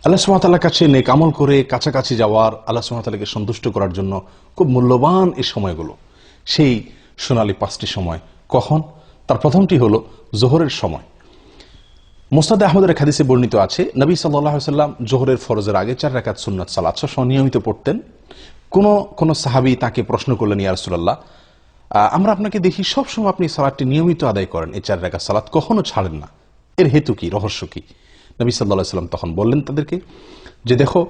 আল্লাহ সুবহানাহু ওয়া তাআলার কাছে নেক আমল করে কাছাকাছি যাওয়ার, আল্লাহ সুবহানাহু ওয়া তাআলাকে সন্তুষ্ট করার জন্য খুব মূল্যবান এই সময়গুলো। সেই সোনালী 5টি সময় কখন? তার প্রথমটি হলো জোহরের সময়। মুসনাদ আহমদের এক হাদিসে বর্ণিত আছে, নবী সাল্লাল্লাহু আলাইহি ওয়াসাল্লাম জোহরের ফরজের আগে 4 রাকাত সুন্নাত সালাত নিয়মিত পড়তেন। কোন সাহাবী তাকে প্রশ্ন করলেন, ইয়া রাসূলুল্লাহ, আমরা আপনাকে দেখি সবসময় আপনি সালাতটি নিয়মিত আদায় করেন, এই 4 রাকাত সালাত কখনো ছাড়েন না, এর হেতু কি, রহস্য কি? নবী সাল্লাল্লাহু আলাইহি ওয়াসাল্লাম তখন বললেন তাদেরকে যে, দেখো,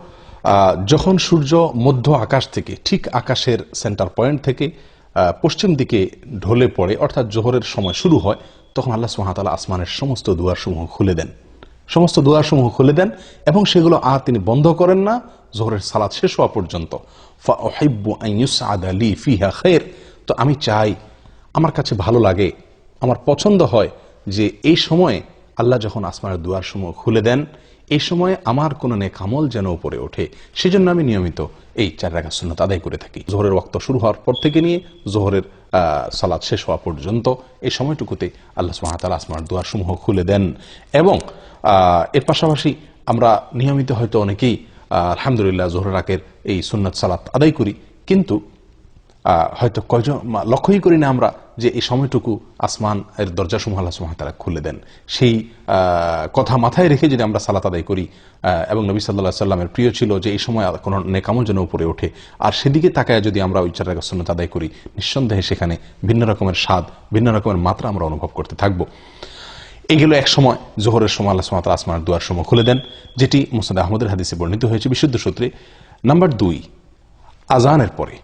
যখন সূর্য মধ্য আকাশ থেকে, ঠিক আকাশের সেন্টার পয়েন্ট থেকে পশ্চিম দিকে ঢলে পড়ে, অর্থাৎ জোহরের সময় শুরু হয়, তখন আল্লাহ সুবহানাহু ওয়া তাআলা আসমানের সমস্ত দুয়ারসমূহ খুলে দেন, সমস্ত দুয়ারসমূহ খুলে দেন, এবং সেগুলো আর তিনি বন্ধ করেন না জোহরের সালাত শেষ হওয়া পর্যন্ত। ফাউহিব্বু আন ইউসআদা লি ফিহা খায়র, তো আমি চাই, আমার কাছে ভালো লাগে, আমার পছন্দ হয় যে এই সময়ে আল্লাহ যখন আসমানের দুয়ারসমূহ খুলে দেন, এই সময়ে আমার কোনো নেক আমল যেন উপরে ওঠে, সেজন্য আমি নিয়মিত এই 4 রাকাত সুন্নাত আদায় করে থাকি। জোহরের ওয়াক্ত শুরু হওয়ার পর থেকে নিয়ে জোহরের সালাত শেষ হওয়া পর্যন্ত এই সময়টুকুতে আল্লাহ সুবহানাহু ওয়া তাআলা আসমানের দুয়ারসমূহ খুলে দেন। এবং এর পাশাপাশি আমরা নিয়মিত হয়তো অনেকেই আলহামদুলিল্লাহ জোহরের আগের এই সুন্নাত সালাত আদায় করি, কিন্তু হয়তো কয়জন লক্ষ্যই করি না আমরা যে এই সময়টুকু আসমান এর দরজাসমূহ আল্লাহ সুবহানাহু ওয়া তাআলা খুলে দেন। সেই কথা মাথায় রেখে যদি আমরা সালাত আদায় করি, এবং নবী সাল্লাল্লাহু আলাইহি সাল্লামের প্রিয় ছিল যে এই সময় কোনো নেক আমল যেন উপরে ওঠে, আর সেদিকে তাকায় যদি আমরা ওই 4 রাকাত সুন্নাত আদায় করি, নিঃসন্দেহে সেখানে ভিন্ন রকমের স্বাদ, ভিন্ন রকমের মাত্রা আমরা অনুভব করতে থাকবো। এগুলো এক সময় জোহরের সময় আল্লাহ সুবহানাহু ওয়া তাআলা আসমানের দুয়ারসমূহ খুলে দেন, যেটি মুসনাদ আহমদের হাদিসে বর্ণিত হয়েছে বিশুদ্ধ সূত্রে। নাম্বার 2, আজানের পরে,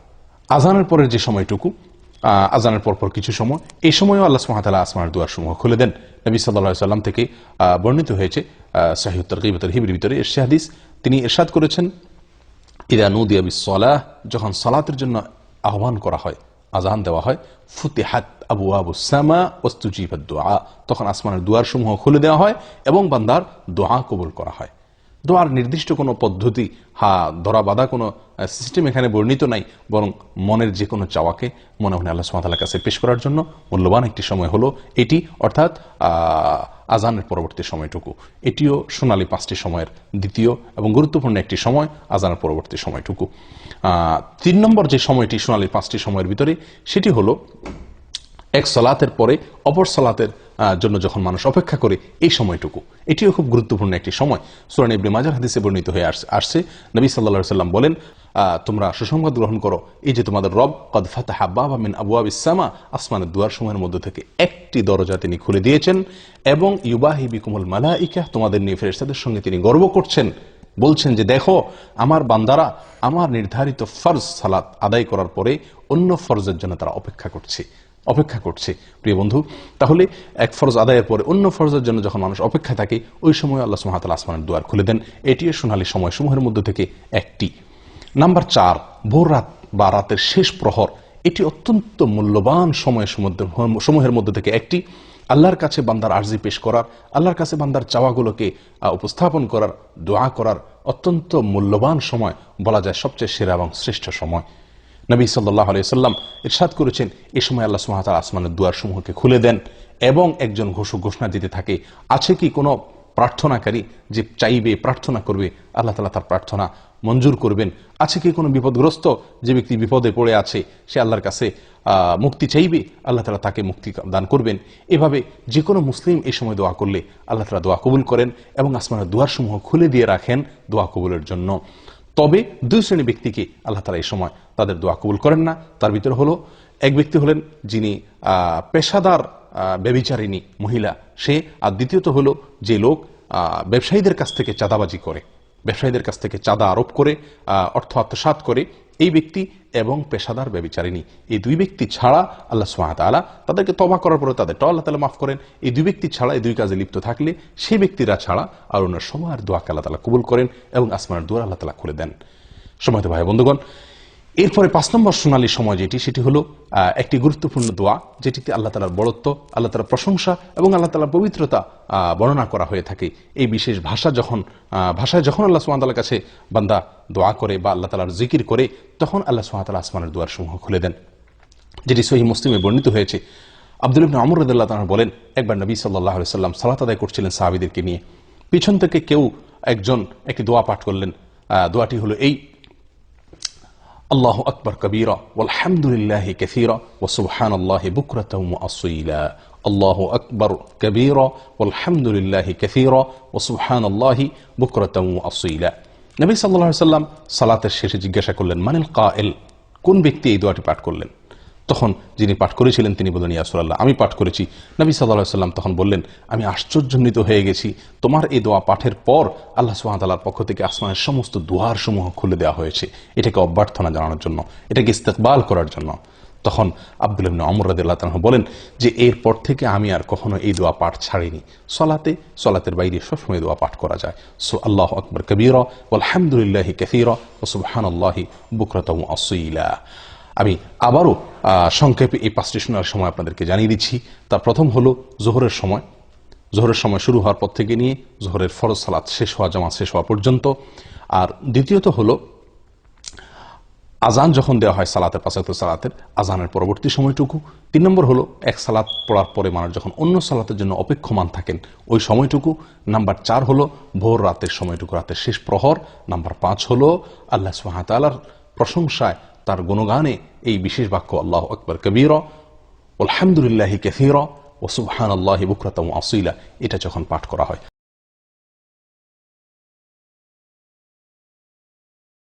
আজানের পরের যে সময়টুকু, আজানের পরপর কিছু সময়, এই সময়ও আল্লাহ সুবহানাহু ওয়া তাআলা আসমানের দুয়ারসমূহ খুলে দেন। নবী সাল্লাল্লাহু আলাইহি সাল্লাম থেকে বর্ণিত হয়েছে সহিহ তারগীব ওয়া তারহিবের ভিতরে এর হাদিস, তিনি ইরশাদ করেছেন, ইযা নুদিয়া বিস-সালাহ, যখন সালাতের জন্য আহ্বান করা হয়, আজান দেওয়া হয়, ফুতিহাত আবওয়াবুস সামা ওয়াস্তুজিবাদ দুআ, তখন আসমানের দুয়ারসমূহ খুলে দেওয়া হয় এবং বান্দার দোয়া কবুল করা হয়। দোয়ার নির্দিষ্ট কোনো পদ্ধতি, ধরা বাঁধা কোনো সিস্টেম এখানে বর্ণিত নাই, বরং মনের যে কোনো চাওয়াকে মনে মনে আল্লাহ সুবহানাহু ওয়া তাআলার কাছে পেশ করার জন্য মূল্যবান একটি সময় হলো এটি, অর্থাৎ আজানের পরবর্তী সময়টুকু। এটিও সোনালী 5টি সময়ের দ্বিতীয় এবং গুরুত্বপূর্ণ একটি সময়, আজানের পরবর্তী সময়টুকু। 3 নম্বর যে সময়টি সোনালী 5টি সময়ের ভিতরে, সেটি হলো এক সালাতের পরে অপর সালাতের জন্য যখন মানুষ অপেক্ষা করে, এই সময়টুকু, এটিও খুব গুরুত্বপূর্ণ একটি সময়। সূরা ইবনে মাজাহ হাদিসে বর্ণিত হয়ে আসছে, নবী সাল্লাল্লাহু আলাইহি সাল্লাম বলেন, তোমরা সুসংবাদ গ্রহণ করো, এই যে তোমাদের রব কদ ফাতাহা বাবা মিন আবওয়াবিস সামা, আসমানের দুয়ারসমূহের মধ্য থেকে একটি দরজা তিনি খুলে দিয়েছেন, এবং ইউবাহি বিকুমুল মালাইকা, তোমাদের নিয়ে ফেরেশতাদের সঙ্গে তিনি গর্ব করছেন, বলছেন যে দেখো, আমার বান্দারা আমার নির্ধারিত ফরজ সালাত আদায় করার পরে অন্য ফরজের জন্য তারা অপেক্ষা করছে। প্রিয় বন্ধু, তাহলে এক ফরজ আদায়ের পরে অন্য ফরজের জন্য যখন মানুষ অপেক্ষা থাকে, ওই সময় আল্লাহ সুবহানাহু ওয়া তাআলা আসমানের দুয়ার খুলে দেন। এটিও সোনালী সময়সমূহের মধ্যে থেকে একটি। নাম্বার 4, ভোর রাত বা রাতের শেষ প্রহর, এটি অত্যন্ত মূল্যবান সমূহের মধ্যে থেকে একটি। আল্লাহর কাছে বান্দার আরজি পেশ করার, আল্লাহর কাছে বান্দার চাওয়াগুলোকে উপস্থাপন করার, দোয়া করার অত্যন্ত মূল্যবান সময়, বলা যায় সবচেয়ে সেরা এবং শ্রেষ্ঠ সময়। নবী সাল্লাল্লাহু আলাইহি সাল্লাম ইরশাদ করেছেন, এই সময় আল্লাহ সুবহানাহু ওয়া তাআলা আসমানের দুয়ারসমূহকে খুলে দেন এবং একজন ঘোষণা দিতে থাকে, আছে কি কোনো প্রার্থনাকারী যে চাইবে, প্রার্থনা করবে, আল্লাহ তাআলা তার প্রার্থনা মঞ্জুর করবেন? আছে কি কোনো বিপদগ্রস্ত যে ব্যক্তি বিপদে পড়ে আছে, সে আল্লাহর কাছে মুক্তি চাইবে, আল্লাহ তাআলা তাকে মুক্তি দান করবেন? এভাবে যে কোনো মুসলিম এই সময় দোয়া করলে আল্লাহ তাআলা দোয়া কবুল করেন এবং আসমানের দুয়ারসমূহ খুলে দিয়ে রাখেন দোয়া কবুলের জন্য। তবে 2 শ্রেণী ব্যক্তিকে আল্লাহ তাআলা এই সময় তাদের দোয়া কবুল করেন না। তার ভিতরে হলো, এক ব্যক্তি হলেন যিনি পেশাদার ব্যভিচারিণী মহিলা, সে, আর দ্বিতীয়ত হলো যে লোক ব্যবসায়ীদের কাছ থেকে চাঁদাবাজি করে, ব্যবসায়ীদের কাছ থেকে চাঁদা আরোপ করে অর্থ আত্মসাৎ করে, এই ব্যক্তি এবং পেশাদার ব্যভিচারিণী, এই 2 ব্যক্তি ছাড়া আল্লাহ সুবহানাহু ওয়া তাআলা তাদেরকে তওবা করার পরে তাদেরটাও আল্লাহ তাআলা মাফ করেন। এই 2 ব্যক্তি ছাড়া, এই 2 কাজে লিপ্ত থাকলে, সেই ব্যক্তিরা ছাড়া আর অন্য সবার দোয়াকে আল্লাহ তাআলা কবুল করেন এবং আসমানের দুয়ার আল্লাহ তাআলা খুলে দেন। সম্মানিত ভাই বন্ধুগণ, এরপরে 5 নম্বর সোনালী সময় যেটি, সেটি হলো একটি গুরুত্বপূর্ণ দোয়া, যেটিতে আল্লাহ তাআলার বড়ত্ব, আল্লাহ তাআলার প্রশংসা এবং আল্লাহ তাআলার পবিত্রতা বর্ণনা করা হয়ে থাকে। এই বিশেষ ভাষায় যখন আল্লাহ সুবহানাহু ওয়া তাআলার কাছে বান্দা দোয়া করে বা আল্লাহ তাআলার জিকির করে, তখন আল্লাহ সুবহানাহু ওয়া তাআলা আসমানের দুয়ারসমূহ খুলে দেন, যেটি সহিহ মুসলিমে বর্ণিত হয়েছে। আব্দুল্লাহ ইবনে আমর রাদিয়াল্লাহু তাআলা বলেন, একবার নবী সাল্লাল্লাহু আলাইহি সাল্লাম সালাত আদায় করছিলেন সাহাবীদেরকে নিয়ে, পিছন থেকে কেউ একজন একটি দোয়া পাঠ করলেন, দোয়াটি হলো এই: আল্লাহু আকবার কবীরা ওয়ালহামদুলিল্লাহি কাসীরা ওয়া সুবহানাল্লাহি বুকরাতাও ওয়া আসীলা। আল্লাহু আকবার কবীরা ওয়ালহামদুলিল্লাহি কাসীরা ওয়া সুবহানাল্লাহি বুকরাতাও ওয়া আসীলা। নবী সাল্লাল্লাহু আলাইহি ওয়াসাল্লাম সালাতের শেষে জিজ্ঞাসা করলেন, মানিল কায়েল, কোন ব্যক্তি এই দোয়াটি পাঠ করলেন? তখন যিনি পাঠ করেছিলেন তিনি বললেন, ইয়া রাসূলুল্লাহ, আমি পাঠ করেছি। নবী সাল্লাল্লাহু আলাইহি ওয়াসাল্লাম তখন বললেন, আমি আশ্চর্যান্বিত হয়ে গেছি, তোমার এই দোয়া পাঠের পর আল্লাহ সুবহানাহু ওয়া তাআলার পক্ষ থেকে আসমানের সমস্ত দুয়ার সমূহ খুলে দেওয়া হয়েছে, এটাকে অভ্যর্থনা জানানোর জন্য, এটাকে ইস্তেকবাল করার জন্য। তখন আব্দুল্লাহ ইবনে ওমর রাদিয়াল্লাহু তাআলা বলেন যে এরপর থেকে আমি আর কখনো এই দোয়া পাঠ ছাড়িনি। সলাতের বাইরে সবসময় দোয়া পাঠ করা যায়। আল্লাহু আকবার কবীরা ওয়ালহামদুলিল্লাহি কাসীরা ওয়া সুবহানাল্লাহি বুকরাতাও ওয়া আসীলা। আমি আবারও সংক্ষেপে এই 5টি শোনার সময় আপনাদেরকে জানিয়ে দিচ্ছি। তার প্রথম হলো জোহরের সময়। জোহরের সময় শুরু হওয়ার পর থেকে নিয়ে জোহরের ফরজ সালাত শেষ হওয়া, জামাত শেষ হওয়া পর্যন্ত। আর দ্বিতীয়ত হলো আজান যখন দেওয়া হয় সালাতের, 5 ওয়াক্ত সালাতের আজানের পরবর্তী সময়টুকু। 3 নম্বর হলো এক সালাত পড়ার পরে মানুষ যখন অন্য সালাতের জন্য অপেক্ষমান থাকেন ওই সময়টুকু। নাম্বার 4 হলো ভোর রাতের সময়টুকু, রাতের শেষ প্রহর। নাম্বার 5 হলো আল্লাহ সুবহানাহু ওয়া তাআলার প্রশংসায়, তার গুণগানে এই বিশেষ বাক্য আল্লাহু আকবার কবীরা ওয়ালহামদুলিল্লাহি কাসীরা ওয়া সুবহানাল্লাহি বুকরাতাও ওয়া আসীলা, এটা যখন পাঠ করা হয়।